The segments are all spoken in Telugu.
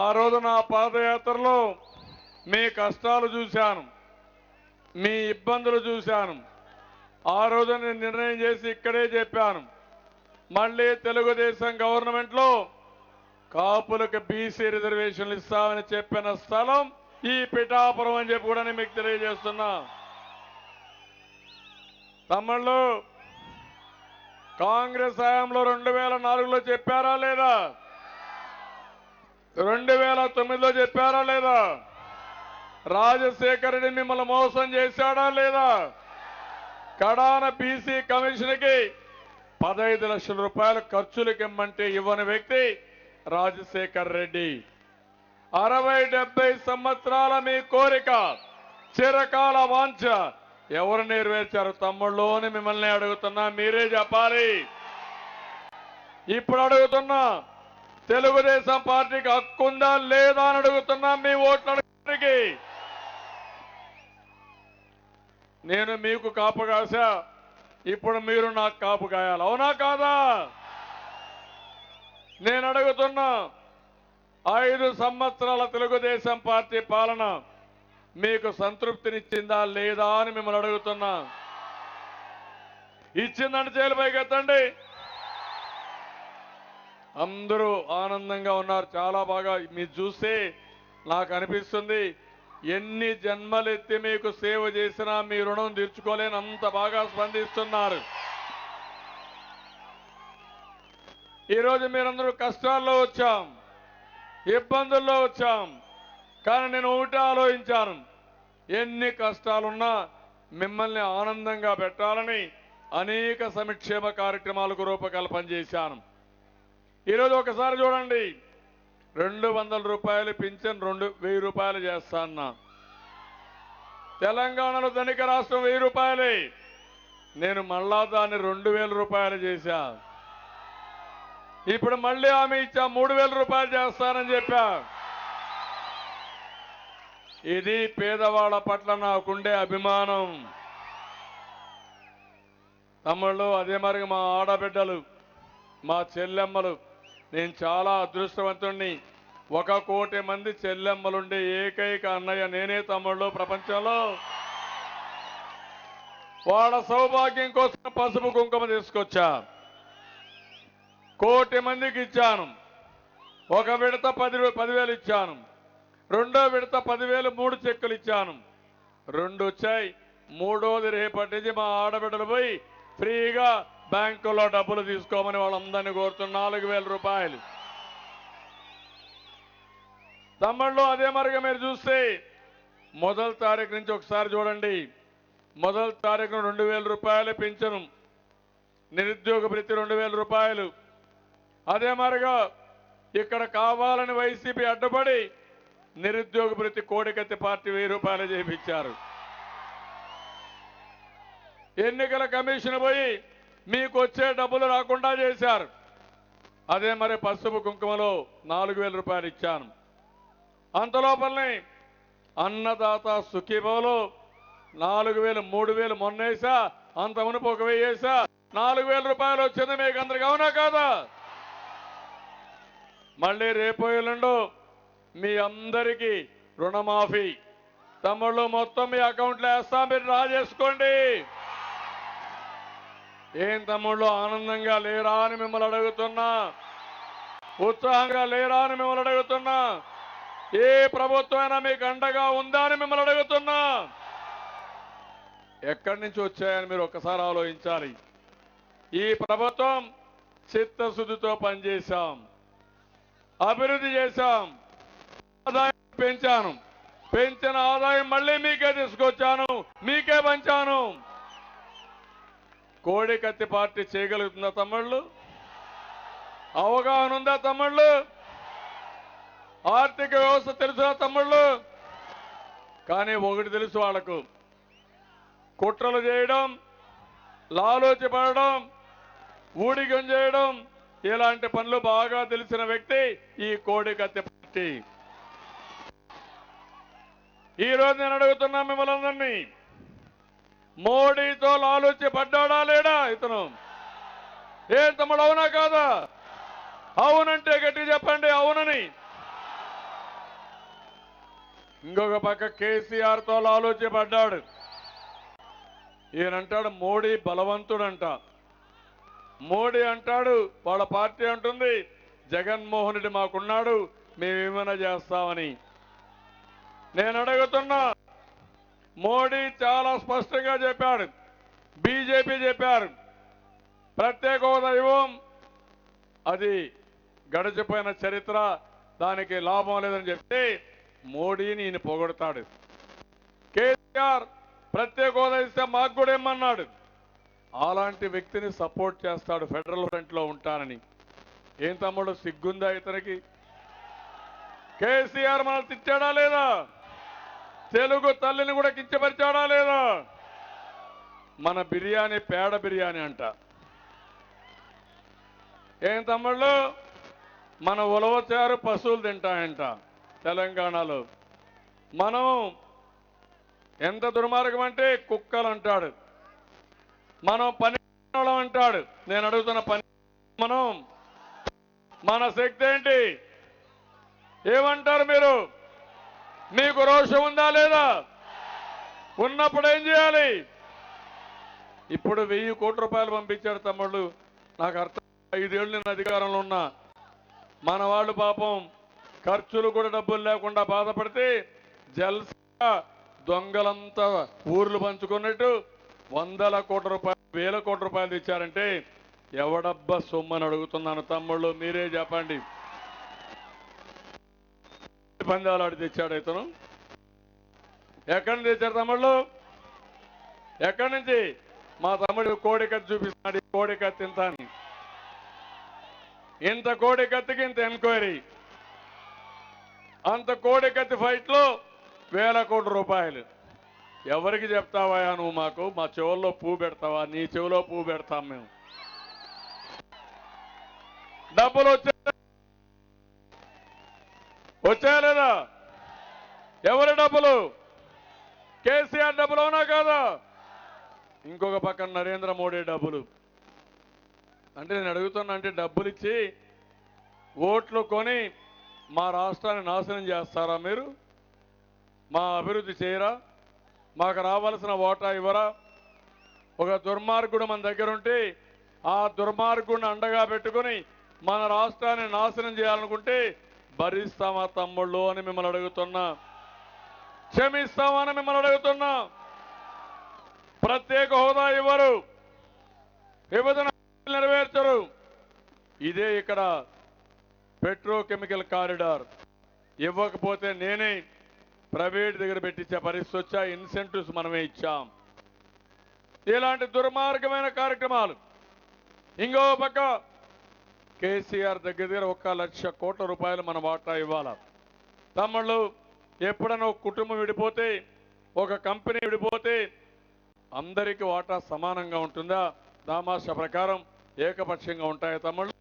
ఆ రోజు నా పాదయాత్రలో మీ కష్టాలు చూశాను, మీ ఇబ్బందులు చూశాను. ఆ రోజు నేను నిర్ణయం చేసి ఇక్కడే చెప్పాను, మళ్ళీ తెలుగుదేశం గవర్నమెంట్లో కాపులకు బీసీ రిజర్వేషన్లు ఇస్తామని చెప్పిన స్థలం ఈ పిఠాపురం అని చెప్పి కూడా మీకు తెలియజేస్తున్నా. తమ్ముళ్ళు, కాంగ్రెస్ హయాంలో 2004లో చెప్పారా లేదా? 2009లో చెప్పారా లేదా? రాజశేఖర రెడ్డి మిమ్మల్ని మోసం చేశాడా లేదా? కడాన బీసీ కమిషన్కి 15 లక్షల రూపాయల ఖర్చులకు ఇమ్మంటే ఇవ్వని వ్యక్తి రాజశేఖర రెడ్డి. 60-70 సంవత్సరాల మీ కోరిక, చిరకాల వాంఛ ఎవరు నెరవేర్చారు తమ్ముళ్ళు అని మిమ్మల్ని అడుగుతున్నా, మీరే చెప్పాలి. ఇప్పుడు అడుగుతున్నా, తెలుగుదేశం పార్టీకి హక్కుందా లేదా అని అడుగుతున్నా. మీ ఓట్లు అడగడానికి నేను మీకు కాపు కాసా, ఇప్పుడు మీరు నాకు కాపు కాయాలి, అవునా కాదా? నేను అడుగుతున్నా, 5 సంవత్సరాల తెలుగుదేశం పార్టీ పాలన మీకు సంతృప్తినిచ్చిందా లేదా అని మిమ్మల్ని అడుగుతున్నా. ఇచ్చిందంటే చేతులు పైకెత్తండి. అందరూ ఆనందంగా ఉన్నారు, చాలా బాగా. మీరు చూస్తే నాకు అనిపిస్తుంది, ఎన్ని జన్మలెత్తి మీకు సేవ చేసినా మీ రుణం తీర్చుకోలేని అంత బాగా స్పందిస్తున్నారు. ఈరోజు మీరందరూ కష్టాల్లో వచ్చాం, ఇబ్బందుల్లో వచ్చాం, కానీ నేను ఒకటే ఆలోచించాను, ఎన్ని కష్టాలున్నా మిమ్మల్ని ఆనందంగా పెట్టాలని అనేక సంక్షేమ కార్యక్రమాలకు రూపకల్పన చేశాను. ఈరోజు ఒకసారి చూడండి, 200 రూపాయలు పింఛన్ 1000 రూపాయలు చేస్తాన్నా. తెలంగాణలో ధనిక రాష్ట్రం 1000 రూపాయలే, నేను మళ్ళా దాన్ని 2000 రూపాయలు చేశా. ఇప్పుడు మళ్ళీ ఆమె ఇచ్చా 3000 రూపాయలు చేస్తానని చెప్పా. ఇది పేదవాళ్ల పట్ల నాకుండే అభిమానం. తమ్ముళ్ళు, అదే మరి మా ఆడబిడ్డలు, మా చెల్లెమ్మలు, నేను చాలా అదృష్టవంతుణ్ణి. 1 కోటి మంది చెల్లెమ్మలుండే ఏకైక అన్నయ్య నేనే తమ్ముళ్ళు ప్రపంచంలో. వాళ్ళ సౌభాగ్యం కోసం పసుపు కుంకుమ తీసుకొచ్చా, 1 కోటి మందికి ఇచ్చాను. 1 విడత 10,000 ఇచ్చాను, 2వ విడత 10,000 3 చెక్కులు ఇచ్చాను. 2 వచ్చాయి, 3వది రేపటి నుంచి మా ఆడబిడ్డలు పోయి ఫ్రీగా బ్యాంకులో డబ్బులు తీసుకోమని వాళ్ళందరినీ కోరుతున్న 4,000 రూపాయలు. తమ్ముళ్ళు, అదే మరిగా మీరు చూస్తే 1వ తారీఖు నుంచి ఒకసారి చూడండి, 1వ తారీఖున 2,000 రూపాయలు పింఛను, నిరుద్యోగ భృతి 2,000 రూపాయలు. అదే మరిగా ఇక్కడ కావాలని వైసీపీ అడ్డుపడి నిరుద్యోగ భృతి కోడికత్తి పార్టీ 1000 రూపాయలు చేయించారు. ఎన్నికల కమిషన్ పోయి మీకు వచ్చే డబ్బులు రాకుండా చేశారు. అదే మరి పసుపు కుంకుమలో 4,000 రూపాయలు ఇచ్చాను. అంతలోపలనే అన్నదాత సుఖీభవలో 4,000 3,000 మొన్నేసా, అంత మునుపు 1,000 వేసా, 4,000 రూపాయలు వచ్చింది మీకు అందరికి, అవునా కాదా? మళ్ళీ రేపు ఎల్లుండో మీ అందరికీ రుణమాఫీ. తమ్ముళ్ళు, మొత్తం మీ అకౌంట్లో వేస్తా, మీరు డ్రా చేసుకోండి. ఏం తమ్ముళ్ళు, ఆనందంగా లేరా అని మిమ్మల్ని అడుగుతున్నా, ఉత్సాహంగా లేరా అని మిమ్మల్ని అడుగుతున్నా, ఏ ప్రభుత్వమైనా మీకు అండగా ఉందా అని మిమ్మల్ని అడుగుతున్నా. ఎక్కడి నుంచి వచ్చాయని మీరు ఒక్కసారి ఆలోచించాలి. ఈ ప్రభుత్వం చిత్తశుద్ధితో పనిచేశాం, అభివృద్ధి చేశాం, ఆదాయం పెంచాను, పెంచిన ఆదాయం మళ్ళీ మీకే తీసుకొచ్చాను, మీకే పంచాను. కోడికత్తి పార్టీ చేయగలుగుతుందా తమ్ముళ్ళు? అవగాహన ఉందా తమ్ముళ్ళు? ఆర్థిక వ్యవస్థ తెలుసా తమ్ముళ్ళు? కానీ ఒకటి తెలుసు వాళ్లకు, కుట్రలు చేయడం, లాలోచి పడడం, ఊడిగం చేయడం, ఇలాంటి పనులు బాగా తెలిసిన వ్యక్తి ఈ కోడికత్తి పార్టీ. ఈ రోజు నేను అడుగుతున్నా మిమ్మల్ని అందరినీ, మోడీతో లాలోచి పడ్డాడా లేడా ఇతను? ఏం తమ్ముడు, అవునా కాదా? అవునంటే గట్టి చెప్పండి అవునని. ఇంకొక పక్క కేసీఆర్తో ఆలోచపడ్డాడు. ఈయనంటాడు మోడీ బలవంతుడంట. మోడీ అంటాడు, వాళ్ళ పార్టీ అంటుంది జగన్మోహన్ రెడ్డి మాకున్నాడు, మేమేమైనా చేస్తామని. నేను అడుగుతున్నా, మోడీ చాలా స్పష్టంగా చెప్పాడు, బీజేపీ చెప్పారు ప్రత్యేక హోదా ఇవ్వం, అది గడిచిపోయిన చరిత్ర, దానికి లాభం లేదని చెప్తే మోడీని ఈయన పొగడతాడు. కేసీఆర్ ప్రత్యేక హోదా ఇస్తే మాకు కూడా ఏమన్నాడు. అలాంటి వ్యక్తిని సపోర్ట్ చేస్తాడు ఫెడరల్ ఫ్రంట్ లో ఉంటానని. ఏం తమ్ముడు సిగ్గుందా ఇతనికి? కేసీఆర్ మనల్ని తిట్టాడా లేదా? తెలుగు తల్లిని కూడా కించపరిచాడా లేదా? మన బిర్యానీ పేడ బిర్యానీ అంట. ఏం తమ్ముళ్ళు, మన ఉలవచారు పశువులు తింటాయంట తెలంగాణలో. మనం ఎంత దుర్మార్గం అంటే కుక్కలు అంటాడు, మనం పని అంటాడు. నేను అడుగుతున్న పని మనం, మన శక్తి ఏంటి? ఏమంటారు మీరు? మీకు రోషం ఉందా లేదా? ఉన్నప్పుడు ఏం చేయాలి? ఇప్పుడు 1000 కోట్ల రూపాయలు పంపించాడు తమ్ముళ్ళు. నాకు అర్థం, 5 ఏళ్ళు నేను అధికారంలో ఉన్నా. మన వాళ్ళు పాపం ఖర్చులు కూడా డబ్బులు లేకుండా బాధపడితే జల్సా దొంగలంతా ఊర్లు పంచుకున్నట్టు 100ల కోట్ల రూపాయలు 1000 కోట్ల రూపాయలు తెచ్చారంటే ఎవడబ్బా సొమ్మని అడుగుతున్నాను తమ్ముళ్ళు, మీరే చెప్పండి. పందాలు ఆడి తెచ్చాడు ఇతను. ఎక్కడి నుంచి తెచ్చారు తమ్ముళ్ళు? ఎక్కడి నుంచి? మా తమ్ముడు కోడి కత్తి చూపిస్తున్నాడు, కోడి కత్తి ఇంత అని. ఇంత కోడి కత్తికి ఇంత ఎంక్వైరీ, అంత కోడి కత్తి ఫైట్ లో 1000 కోట్ల రూపాయలు. ఎవరికి చెప్తావా నువ్వు? మాకు మా చెవుల్లో పువ్వు పెడతావా? నీ చెవులో పువ్వు పెడతాం మేము. డబ్బులు వచ్చాయా లేదా? ఎవరి డబ్బులు? కేసీఆర్ డబ్బులు అవునా కాదా? ఇంకొక పక్కన నరేంద్ర మోడీ డబ్బులు. అంటే నేను అడుగుతున్నా, అంటే డబ్బులు ఇచ్చి ఓట్లు కొని మా రాష్ట్రాన్ని నాశనం చేస్తారా మీరు? మా అభివృద్ధి చేయరా? మాకు రావాల్సిన ఓటా ఇవ్వరా? ఒక దుర్మార్గుడు మన దగ్గర ఉంటే ఆ దుర్మార్గుడిని అండగా పెట్టుకుని మన రాష్ట్రాన్ని నాశనం చేయాలనుకుంటే భరిస్తామా తమ్ముళ్ళు అని మిమ్మల్ని అడుగుతున్నా. క్షమిస్తామని మిమ్మల్ని అడుగుతున్నా. ప్రత్యేక హోదా ఇవ్వరు, విభజన నెరవేర్చరు. ఇదే ఇక్కడ పెట్రోకెమికల్ కారిడార్ ఇవ్వకపోతే నేనే ప్రైవేట్ దగ్గర పెట్టించే పరిస్థితి వచ్చా. ఇన్సెంటివ్స్ మనమే ఇచ్చాం. ఇలాంటి దుర్మార్గమైన కార్యక్రమాలు. ఇంకో పక్క కేసీఆర్ దగ్గర 1 లక్ష కోట్ల రూపాయలు మన వాటా ఇవ్వాలా. తమ్ముళ్ళు, ఎప్పుడైనా ఒక కుటుంబం విడిపోతే, ఒక కంపెనీ విడిపోతే అందరికీ వాటా సమానంగా ఉంటుందా? దామాషా ప్రకారం ఏకపక్షంగా ఉంటాయా తమ్ముళ్ళు?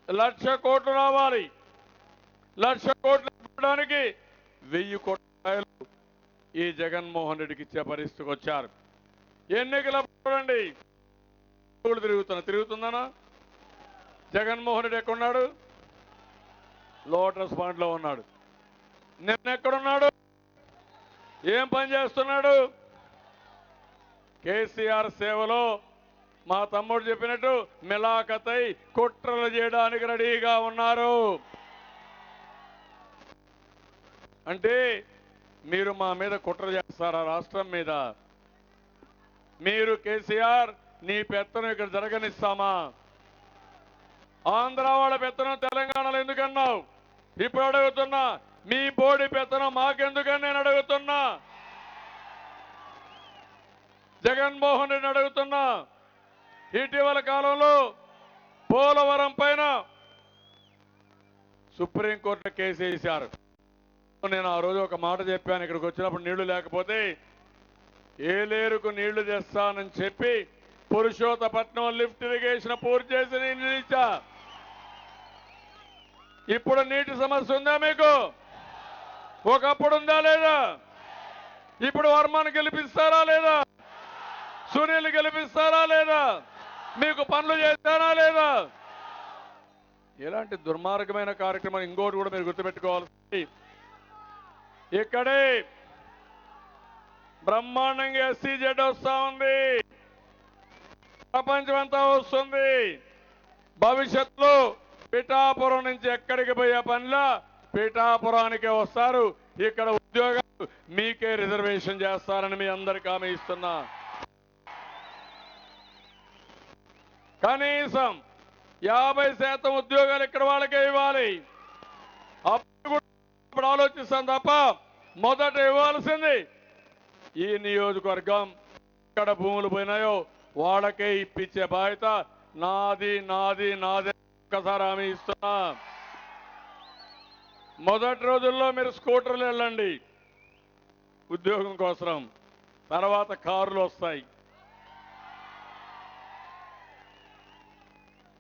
1 లక్ష కోట్లు రావాలి. 1 లక్ష కోట్లు ఇవ్వడానికి 1000 కోట్ల రూపాయలు ఈ జగన్మోహన్ రెడ్డికి ఇచ్చే పరిస్థితికి వచ్చారు. ఎన్నికల చూడండి, తిరుగుతుందనా? జగన్మోహన్ రెడ్డి ఎక్కడున్నాడు? లోటస్ పాయింట్ లో ఉన్నాడు. నిన్న ఎక్కడున్నాడు? ఏం పని చేస్తున్నాడు? కేసీఆర్ సేవలో మా తమ్ముడు చెప్పినట్టు మిలాఖతై కుట్రలు చేయడానికి రెడీగా ఉన్నారు. అంటే మీరు మా మీద కుట్ర చేస్తారా? రాష్ట్రం మీద మీరు కేసీఆర్ నీ పెత్తనం ఇక్కడ జరగనిస్తామా? ఆంధ్ర వాళ్ళ పెత్తనం తెలంగాణలో ఎందుకన్నావు? ఇప్పుడు అడుగుతున్నా, మీ బోడి పెత్తనం మాకెందుకని నేను అడుగుతున్నా. జగన్మోహన్ రెడ్డిని అడుగుతున్నా. ఇటీవల కాలంలో పోలవరం పైన సుప్రీంకోర్టులో కేసు వేశారు. నేను ఆ రోజు ఒక మాట చెప్పాను, ఇక్కడికి వచ్చినప్పుడు నీళ్లు లేకపోతే ఏలేరుకు నీళ్లు తెస్తానని చెప్పి పురుషోత్తపట్నం లిఫ్ట్ ఇరిగేషన్ పూర్తి చేసి నీళ్లు ఇచ్చా. ఇప్పుడు నీటి సమస్య ఉందా మీకు? ఒకప్పుడు ఉందా లేదా? ఇప్పుడు వర్మను గెలిపిస్తారా లేదా? సునీల్ గెలిపిస్తారా లేదా? మీకు పనులు చేస్తారా లేదా? ఇలాంటి దుర్మార్గమైన కార్యక్రమం ఇంకోటి కూడా మీరు గుర్తుపెట్టుకోవాల్సింది, ఇక్కడే బ్రహ్మాండంగా ఎస్సీజెడ్ వస్తా ఉంది, ప్రపంచమంతా వస్తుంది. భవిష్యత్తులో పిఠాపురం నుంచి ఎక్కడికి పోయే పనిలా పిఠాపురానికే వస్తారు. ఇక్కడ ఉద్యోగాలు మీకే రిజర్వేషన్ చేస్తారని మీ అందరికీ హామీ ఇస్తున్నా. కనీసం 50% ఉద్యోగాలు ఇక్కడ వాళ్ళకే ఇవ్వాలి. అప్పుడు ఆలోచిస్తాం తప్ప మొదట ఇవ్వాల్సింది ఈ నియోజకవర్గం ఎక్కడ భూములు పోయినాయో వాళ్ళకే ఇప్పించే బాధ్యత నాది నాది నాది. ఒక్కసారి హామీ ఇస్తున్నా. మొదటి రోజుల్లో మీరు స్కూటర్లు వెళ్ళండి ఉద్యోగం కోసం, తర్వాత కార్లు వస్తాయి.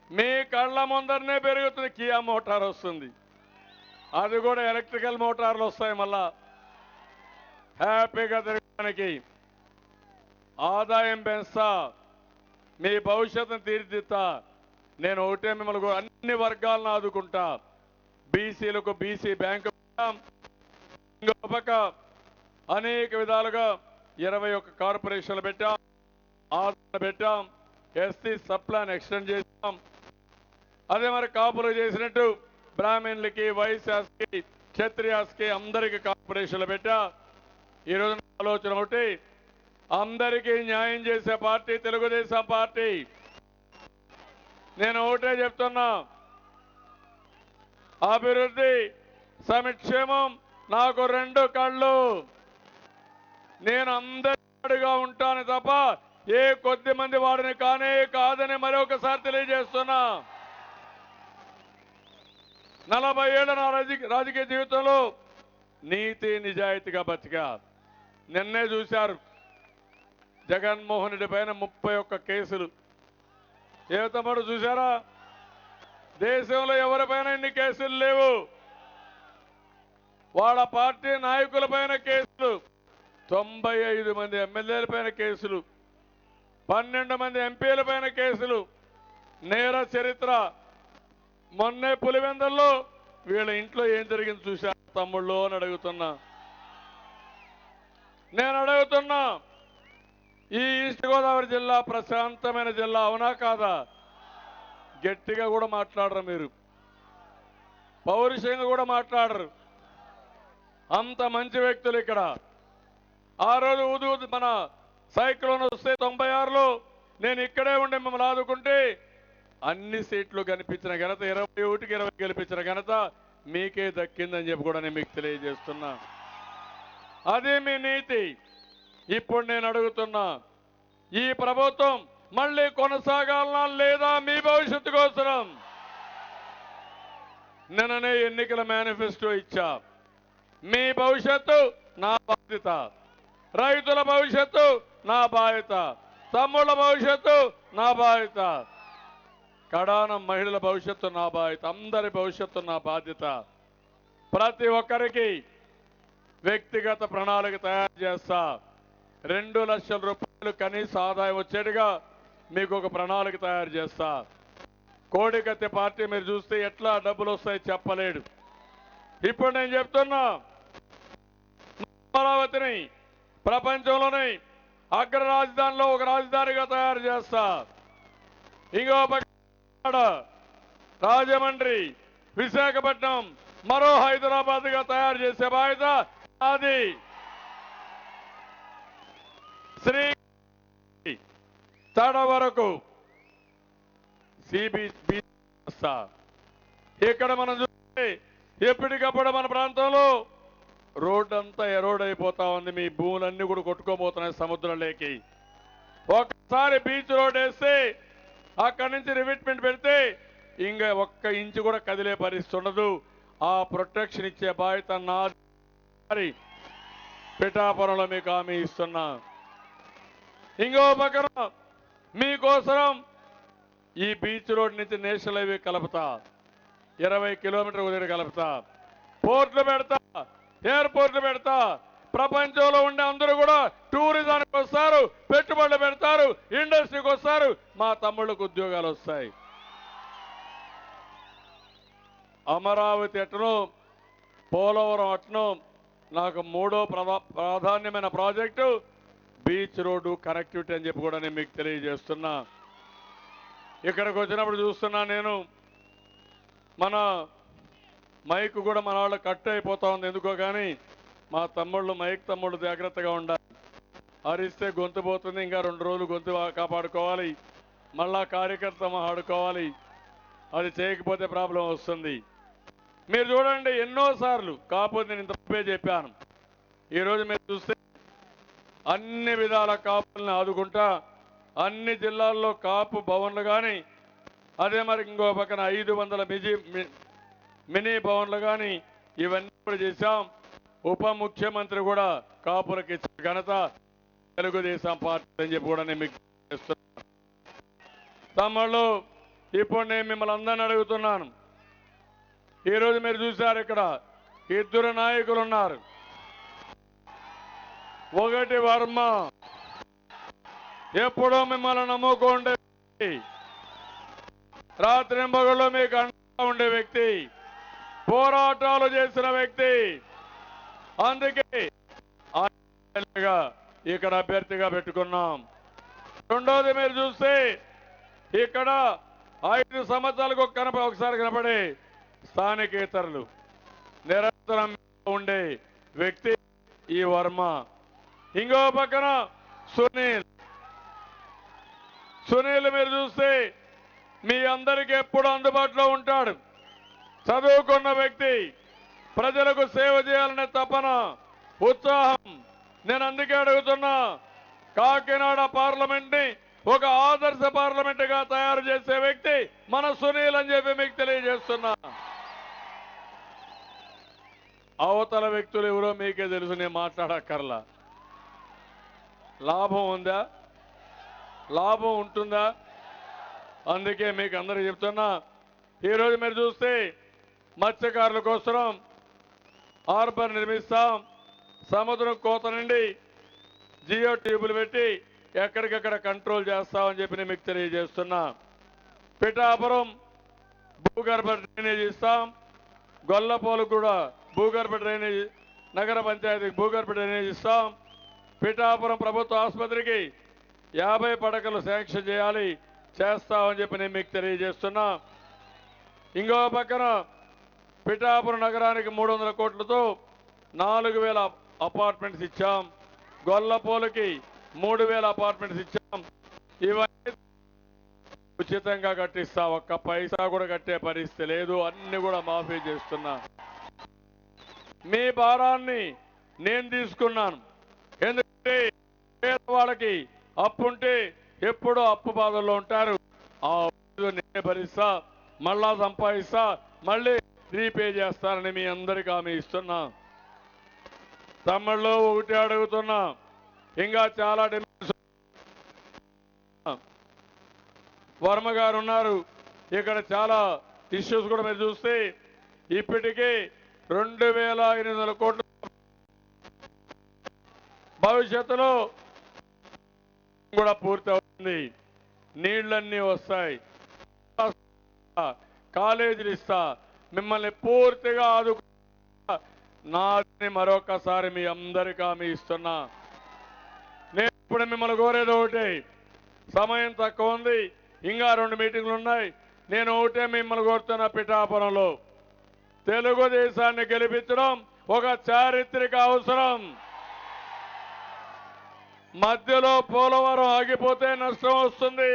మీ కళ్ళ ముందరనే పెరుగుతుంది. కియా మోటార్ వస్తుంది, అది కూడా ఎలక్ట్రికల్ మోటార్లు వస్తాయి. మళ్ళా హ్యాపీగా తిరగడానికి ఆదాయం పెంచుతా, మీ భవిష్యత్తును తీర్చిదిద్దుతా. నేను ఒకటే మిమ్మల్ని అన్ని వర్గాలను ఆదుకుంటా. బీసీలకు బీసీ బ్యాంకు అనేక విధాలుగా 21 కార్పొరేషన్లు పెట్టాం, ఆధార్ పెట్టాం, ఎస్సీ సప్లాన్ ఎక్స్టెండ్ చేశాం. అదే మరి కాపులు చేసినట్టు బ్రాహ్మణులకి, వైశ్యాస్కి, క్షత్రియాస్కి అందరికీ కార్పొరేషన్లు పెట్టా. ఈరోజు ఆలోచన ఒకటి, అందరికీ న్యాయం చేసే పార్టీ తెలుగుదేశం పార్టీ. నేను ఒకటే చెప్తున్నా, అభివృద్ధి సంక్షేమం నాకు 2 కళ్ళు. నేను అందరిగా ఉంటాను తప్ప ఏ కొద్ది మంది వాడిని కానే కాదని మరొకసారి తెలియజేస్తున్నా. 40 ఏళ్ల నా రాజకీయ జీవితంలో నీతి నిజాయితీగా బతికా. నిన్నే చూశారు జగన్మోహన్ రెడ్డి పైన 31 కేసులు. ఏ తమ్ముడు చూశారా? దేశంలో ఎవరిపైన ఇన్ని కేసులు లేవు. వాళ్ళ పార్టీ నాయకుల పైన కేసులు, 95 మంది ఎమ్మెల్యేల పైన కేసులు, 12 మంది ఎంపీల పైన కేసులు, నేర చరిత్ర. మొన్నే పులివెందుల్లో వీళ్ళ ఇంట్లో ఏం జరిగింది చూశారు తమ్ముళ్ళు అని అడుగుతున్నా. నేను అడుగుతున్నా, ఈ ఈస్ట్ గోదావరి జిల్లా ప్రశాంతమైన జిల్లా అవునా కాదా? గట్టిగా కూడా మాట్లాడరు మీరు, పౌరుషంగా కూడా మాట్లాడరు. అంత మంచి వ్యక్తులు ఇక్కడ. ఆ రోజు మన సైక్లోన్ వస్తే 96లో నేను ఇక్కడే ఉండి మిమ్మల్ని ఆదుకుంటే అన్ని సీట్లు కనిపించిన ఘనత 21కి 20 గెలిపించిన ఘనత మీకే దక్కిందని చెప్పి కూడా నేను మీకు తెలియజేస్తున్నా. అదే మీ నీతి. ఇప్పుడు నేను అడుగుతున్నా, ఈ ప్రభుత్వం మళ్ళీ కొనసాగాలనా లేదా మీ భవిష్యత్తు కోసం? నిన్ననే ఎన్నికల మేనిఫెస్టో ఇచ్చా. మీ భవిష్యత్తు నా బాధ్యత, రైతుల భవిష్యత్తు నా బాధ్యత, తమ్ముళ్ళ భవిష్యత్తు నా బాధ్యత, కడాన మహిళల భవిష్యత్తు నా బాధ్యత, అందరి భవిష్యత్తు నా బాధ్యత. ప్రతి ఒక్కరికి వ్యక్తిగత ప్రణాళిక తయారు చేస్తా. 2 లక్షల రూపాయలు కనీస ఆదాయం వచ్చేట్టుగా మీకు ఒక ప్రణాళిక తయారు చేస్తా. కోడికత్తి పార్టీ మీరు చూస్తే ఎట్లా డబ్బులు వస్తాయి చెప్పలేడు. ఇప్పుడు నేను చెప్తున్నా, అమరావతిని ప్రపంచంలోనే అగ్ర రాజధానిలో ఒక రాజధానిగా తయారు చేస్తా. ఇంకో పక్క రాజమండ్రి, విశాఖపట్నం, మరో హైదరాబాద్ గా తయారు చేసే బాధ్యత అది. శ్రీ తడ వరకు సిబిబి ఇక్కడ మనం చూస్తే ఎప్పటికప్పుడు మన ప్రాంతంలో రోడ్డు అంతా ఎరోడ్ అయిపోతా ఉంది. మీ భూములన్నీ కూడా కొట్టుకోబోతున్నాయి సముద్రంలోకి. ఒకసారి బీచ్ రోడ్ వేస్తే అక్కడి నుంచి రివిట్మెంట్ పెడితే ఇంకా 1 ఇంచు కూడా కదిలే పరిస్థితి ఉండదు. ఆ ప్రొటెక్షన్ ఇచ్చే బాధ్యత నాది. పిఠాపురంలో మీకు హామీ ఇస్తున్నా. ఇంకో పక్కన మీకోసం ఈ బీచ్ రోడ్ నుంచి నేషనల్ హైవే కలుపుతా, 20 కిలోమీటర్ల వదిలి కలుపుతా, పోర్టులు పెడతా, ఎయిర్పోర్ట్లు పెడతా. ప్రపంచంలో ఉండే అందరూ కూడా టూరిజానికి వస్తారు, పెట్టుబడులు పెడతారు, ఇండస్ట్రీకి వస్తారు, మా తమ్ముళ్ళకు ఉద్యోగాలు వస్తాయి. అమరావతి అట్ను, పోలవరం అట్ను, నాకు మూడో ప్రాధాన్యమైన ప్రాజెక్టు బీచ్ రోడ్డు కనెక్టివిటీ అని చెప్పి కూడా నేను మీకు తెలియజేస్తున్నా. ఇక్కడికి వచ్చినప్పుడు చూస్తున్నా నేను మన మైక్ కూడా మన వాళ్ళు కట్ అయిపోతా ఉంది ఎందుకో కానీ మా మైక్ తమ్ముళ్ళు జాగ్రత్తగా ఉండాలి. అరిస్తే గొంతు పోతుంది, ఇంకా 2 రోజులు గొంతు కాపాడుకోవాలి, మళ్ళా కార్యకర్త ఆడుకోవాలి. అది చేయకపోతే ప్రాబ్లం వస్తుంది. మీరు చూడండి ఎన్నోసార్లు కాకపోతే నేను తప్పే చెప్పాను. ఈరోజు మీరు చూస్తే అన్ని విధాల కాపుల్ని ఆదుకుంటా అన్ని జిల్లాల్లో కాపు భవన్లు కానీ అదే మరి ఇంకో పక్కన 500 మినీ భవన్లు కానీ ఇవన్నీ కూడా చేశాం. ఉప ముఖ్యమంత్రి కూడా కాపులకు ఇచ్చిన ఘనత తెలుగుదేశం పార్టీ అని చెప్పి కూడా నేను మీకు చేస్తున్నాను. తమ్ముళ్ళు, ఇప్పుడు నేను మిమ్మల్ని అందరిని అడుగుతున్నాను. ఈరోజు మీరు చూశారు ఇక్కడ 2 నాయకులు ఉన్నారు. ఒకటి వర్మ, ఎప్పుడో మిమ్మల్ని నమ్ముకుండే వ్యక్తి, రాత్రింబగళ్ళు మీకు అండగా ఉండే వ్యక్తి, పోరాటాలు చేసిన వ్యక్తి. అందుకే ఇక్కడ అభ్యర్థిగా పెట్టుకున్నాం. రెండోది మీరు చూస్తే ఇక్కడ 5 సంవత్సరాలకు ఒకసారి కనపడే స్థానికేతరులు నిరంతరం ఉండే వ్యక్తి ఈ వర్మ. ఇంకో పక్కన సునీల్ మీరు చూస్తే మీ అందరికీ ఎప్పుడు అందుబాటులో ఉంటాడు. చదువుకున్న వ్యక్తి, ప్రజలకు సేవ చేయాలనే తపన, ఉత్సాహం. నేను అందుకే అడుగుతున్నా, కాకినాడ పార్లమెంట్ ని ఒక ఆదర్శ పార్లమెంట్ గా తయారు చేసే వ్యక్తి మన సునీల్ అని చెప్పి మీకు తెలియజేస్తున్నా. అవతల వ్యక్తులు ఎవరో మీకే తెలుసు, నేను మాట్లాడక్కర్లా. లాభం ఉందా? లాభం ఉంటుందా? అందుకే మీకు అందరికీ చెప్తున్నా. ఈరోజు మీరు చూస్తే మత్స్యకారుల కోసం హార్బర్ నిర్మిస్తాం. సముద్రం కోత నుండి జియో ట్యూబులు పెట్టి ఎక్కడికక్కడ కంట్రోల్ చేస్తామని చెప్పి నేను మీకు తెలియజేస్తున్నా. పిఠాపురం భూగర్భ డ్రైనేజ్ ఇస్తాం. గొల్లపోలు కూడా భూగర్భ డ్రైనేజ్, నగర పంచాయతీకి భూగర్భ డ్రైనేజ్ ఇస్తాం. పిఠాపురం ప్రభుత్వ ఆసుపత్రికి 50 పడకలు శాంక్షన్ చేయాలి, చేస్తామని చెప్పి నేను మీకు తెలియజేస్తున్నా. ఇంకో పక్కన పిఠాపురం నగరానికి 300 కోట్లతో 4000 అపార్ట్మెంట్స్ ఇచ్చాం. గొల్లపోలకి 3000 అపార్ట్మెంట్స్ ఇచ్చాం. ఇవన్నీ ఉచితంగా కట్టిస్తా, ఒక్క పైసా కూడా కట్టే పరిస్థితి లేదు, అన్ని కూడా మాఫీ చేస్తున్నా. మీ భారాన్ని నేను తీసుకున్నాను. ఎందుకంటే పేదవాళ్ళకి అప్పుంటే ఎప్పుడూ అప్పు బాధల్లో ఉంటారు. ఆ నేనే భరిస్తా, మళ్ళా సంపాదిస్తా, మళ్ళీ రీపే చేస్తానని మీ అందరికీ హామీ ఇస్తున్నా. తమ్ముళ్ళు ఒకటి అడుగుతున్నా, ఇంకా చాలా డిమాండ్స్. వర్మ గారు ఉన్నారు ఇక్కడ, చాలా ఇష్యూస్ కూడా మీరు చూస్తే ఇప్పటికీ 2800 కోట్లు భవిష్యత్తులో కూడా పూర్తి అవుతుంది. నీళ్లన్నీ వస్తాయి, కాలేజీలు ఇస్తా, మిమ్మల్ని పూర్తిగా ఆదుకుంటా. నాది మరొకసారి మీ అందరికీ హామీ ఇస్తున్నా. నేను ఇప్పుడు మిమ్మల్ని కోరేది ఒకటి, సమయం తక్కువ ఉంది, ఇంకా 2 మీటింగ్లు ఉన్నాయి. నేను ఒకటే మిమ్మల్ని కోరుతున్నా, పిఠాపురంలో తెలుగుదేశాన్ని గెలిపించడం ఒక చారిత్రక అవసరం. మధ్యలో పోలవరం ఆగిపోతే నష్టం వస్తుంది,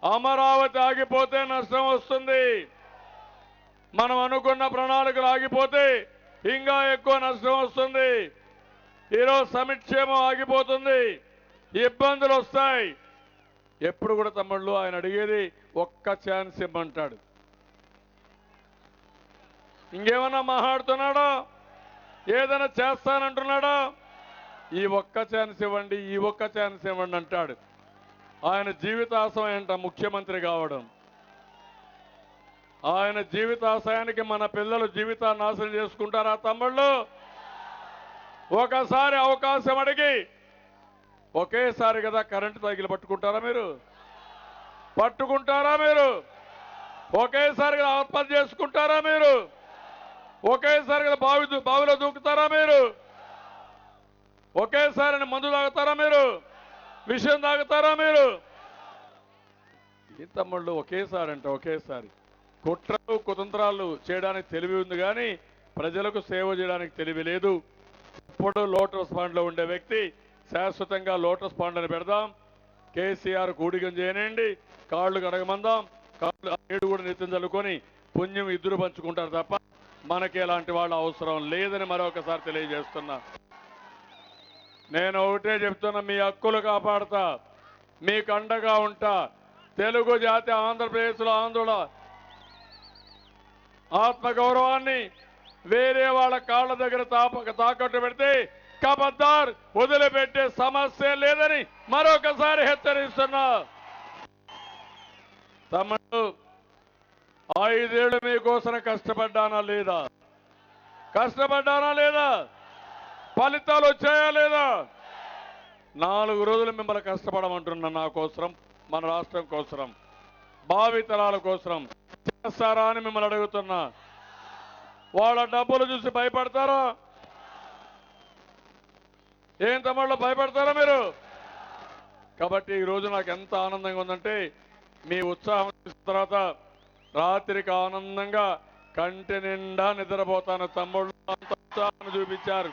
అమరావతి ఆగిపోతే నష్టం వస్తుంది, మనం అనుకున్న ప్రణాళికలు ఆగిపోతే ఇంకా ఎక్కువ నష్టం వస్తుంది. ఈరోజు సంక్షేమం ఆగిపోతుంది, ఇబ్బందులు వస్తాయి. ఎప్పుడు కూడా తమ్ముళ్ళు ఆయన అడిగేది ఒక్క ఛాన్స్ ఇమ్మంటాడు. ఇంకేమన్నా మాట్లాడుతున్నాడా? ఏదైనా చేస్తానంటున్నాడా? ఈ ఒక్క ఛాన్స్ ఇవ్వండి, ఈ ఒక్క ఛాన్స్ ఇవ్వండి అంటాడు. ఆయన జీవితాశయం ఏంట ముఖ్యమంత్రి కావడం. ఆయన జీవితాశయానికి మన పిల్లలు జీవితాన్ని నాశనం చేసుకుంటారా తమ్ముళ్ళు? ఒకసారి అవకాశం అడిగి ఒకేసారి కదా కరెంటు తగిలి పట్టుకుంటారా మీరు? పట్టుకుంటారా మీరు? ఒకేసారి ఆత్మహత్య చేసుకుంటారా మీరు? ఒకేసారి బావిలో దూకుతారా మీరు? ఒకేసారి మందు తాగుతారా మీరు? విషయం తాగుతారా మీరు? ఈ తమ్ముళ్ళు ఒకేసారి కుట్రలు కుతంత్రాలు చేయడానికి తెలివి ఉంది కానీ ప్రజలకు సేవ చేయడానికి తెలివి లేదు. ఇప్పుడు లోటస్ పాండ్ లో ఉండే వ్యక్తి శాశ్వతంగా లోటస్ పాండ్ అని పెడదాం. కేసీఆర్ కూడికం చేయనండి, కాళ్ళు కడగమందాం, కాళ్ళు ఏడు కూడా నిత్యం చల్లుకొని పుణ్యం ఇద్దరు పంచుకుంటారు తప్ప మనకి ఎలాంటి వాళ్ళ అవసరం లేదని మరొకసారి తెలియజేస్తున్నా. నేను ఒకటే చెప్తున్నా, మీ హక్కులు కాపాడతా, మీకు అండగా ఉంటా. తెలుగు జాతి ఆంధ్రప్రదేశ్లో ఆంధ్రుల ఆత్మగౌరవాన్ని వేరే వాళ్ళ కాళ్ళ దగ్గర తాకట్టు పెడితే కబద్దార్ వదిలిపెట్టే సమస్య లేదని మరొకసారి హెచ్చరిస్తున్నా. తమ్ముడు 5 ఏళ్ళు మీకోసం కష్టపడ్డానా లేదా? ఫలితాలు వచ్చాయా లేదా? 4 రోజులు మిమ్మల్ని కష్టపడమంటున్నా. నా కోసరం, మన రాష్ట్రం కోసరం, భావితరాల కోసరం చేస్తారా అని మిమ్మల్ని అడుగుతున్నా. వాళ్ళ డబ్బులు చూసి భయపడతారా? ఏం తమ్ముళ్ళు భయపడతారా మీరు? కాబట్టి ఈ రోజు నాకు ఎంత ఆనందంగా ఉందంటే, మీ ఉత్సాహం చూసిన తర్వాత రాత్రికి ఆనందంగా కంటి నిండా నిద్రపోతాను. తమ్ముళ్ళు అంత ఉత్సాహాన్ని చూపించారు.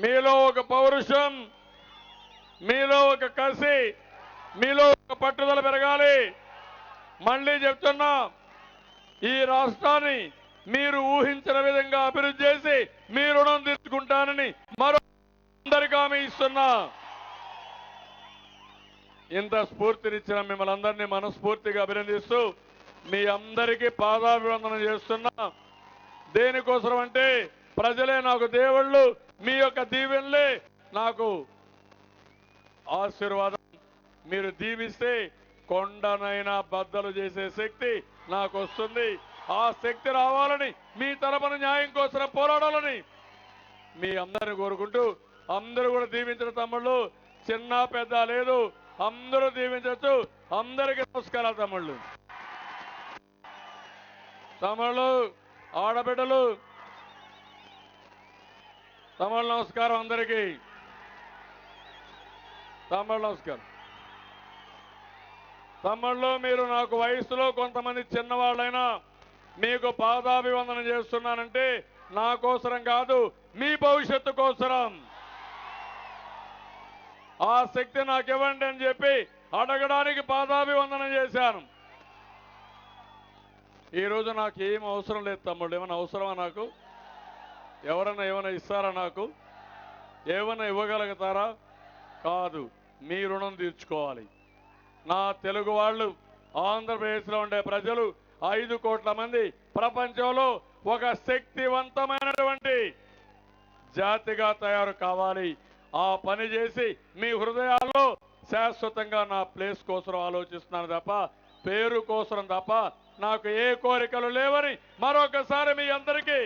మీలో ఒక పౌరుషం, మీలో ఒక కసి, మీలో ఒక పట్టుదల పెరగాలి. మళ్ళీ చెప్తున్నా, ఈ రాష్ట్రాన్ని మీరు ఊహించిన విధంగా అభివృద్ధి చేసి మీ రుణం తీర్చుకుంటానని అందరికీ హామీ ఇస్తున్నా. ఇంత స్ఫూర్తినిచ్చిన మిమ్మల్ని అందరినీ మనస్ఫూర్తిగా అభినందిస్తూ మీ అందరికీ పాదాభివందనం చేస్తున్నా. దేనికోసం అంటే ప్రజలే నాకు దేవుళ్ళు, మీ యొక్క దీవెనలే నాకు ఆశీర్వాదం. మీరు దీవిస్తే కొండనైనా బద్దలు చేసే శక్తి నాకు వస్తుంది. ఆ శక్తి రావాలని, మీ తరపున న్యాయం కోసం పోరాడాలని మీ అందరిని కోరుకుంటూ, అందరూ కూడా దీవించిన తమ్ముళ్ళు, చిన్న పెద్ద లేదు, అందరూ దీవించవచ్చు. అందరికీ నమస్కారాలు తమ్ముళ్ళు, ఆడబిడ్డలు, తమ్ముళ్ళు నమస్కారం. అందరికీ తమ్ముళ్ళు నమస్కారం. తమ్ముళ్ళు, మీరు నాకు వయసులో కొంతమంది చిన్నవాళ్ళైనా మీకు పాదాభివందనం చేస్తున్నానంటే నా కోసరం కాదు, మీ భవిష్యత్తు కోసరం. ఆ శక్తి నాకు ఇవ్వండి అని చెప్పి అడగడానికి పాదాభివందనం చేశాను. ఈరోజు నాకు ఏం అవసరం లేదు తమ్ముళ్ళు. ఏమైనా అవసరమా నాకు? ఎవరన్నా ఏమైనా ఇస్తారా? నాకు ఏమైనా ఇవ్వగలుగుతారా? కాదు, మీ రుణం తీర్చుకోవాలి. నా తెలుగు వాళ్ళు, ఆంధ్రప్రదేశ్లో ఉండే ప్రజలు 5 కోట్ల మంది ప్రపంచంలో ఒక శక్తివంతమైనటువంటి జాతిగా తయారు కావాలి. ఆ పని చేసి మీ హృదయాల్లో శాశ్వతంగా నా ప్లేస్ కోసం ఆలోచిస్తున్నాను తప్ప పేరు కోసం తప్ప నాకు ఏ కోరికలు లేవని మరొకసారి మీ అందరికీ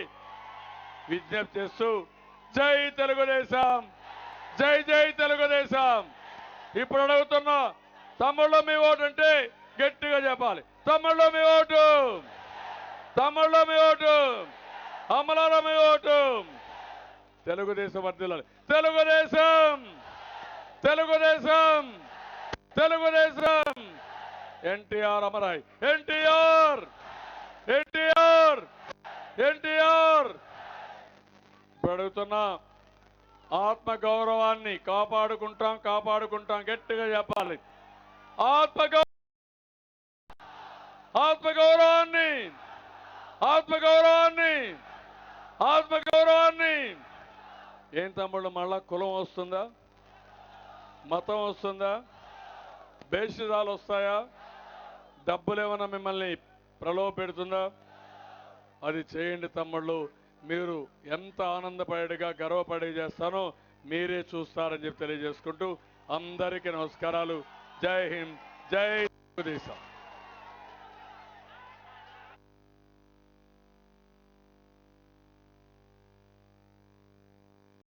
విజ్ఞప్తి చేస్తూ, జై తెలుగుదేశం, జై జై తెలుగుదేశం. ఇప్పుడు అడుగుతున్నా, తమ్ముళ్ళు మీ ఓటు అంటే గట్టిగా చెప్పాలి. తమ్ముళ్ళు మీ ఓటు, తమ్ముళ్ళు మీ ఓటు, అమలాల మీ ఓటు. తెలుగుదేశం వర్ధిల్లాలి. తెలుగుదేశం, తెలుగుదేశం, తెలుగుదేశం. ఎన్టీఆర్ అమరాయ్, ఎన్టీఆర్, ఎన్టీఆర్, ఎన్టీఆర్. ఇప్పుడు అడుగుతున్నా, ఆత్మగౌరవాన్ని కాపాడుకుంటాం గట్టిగా చెప్పాలి. ఆత్మగౌరవాన్ని, ఆత్మగౌరవాన్ని. ఏం తమ్ముళ్ళు, మళ్ళా కులం వస్తుందా? మతం వస్తుందా? భేషజాలు వస్తాయా? డబ్బులేమన్నా మిమ్మల్ని ప్రలోభ పెడుతుందా? అది చేయండి తమ్ముళ్ళు. మీరు ఎంత ఆనందపడేగా గర్వపడే చేస్తానో మీరే చూస్తారని చెప్పి తెలియజేసుకుంటూ అందరికీ నమస్కారాలు. జై హింద్, జై తెలుగుదేశం.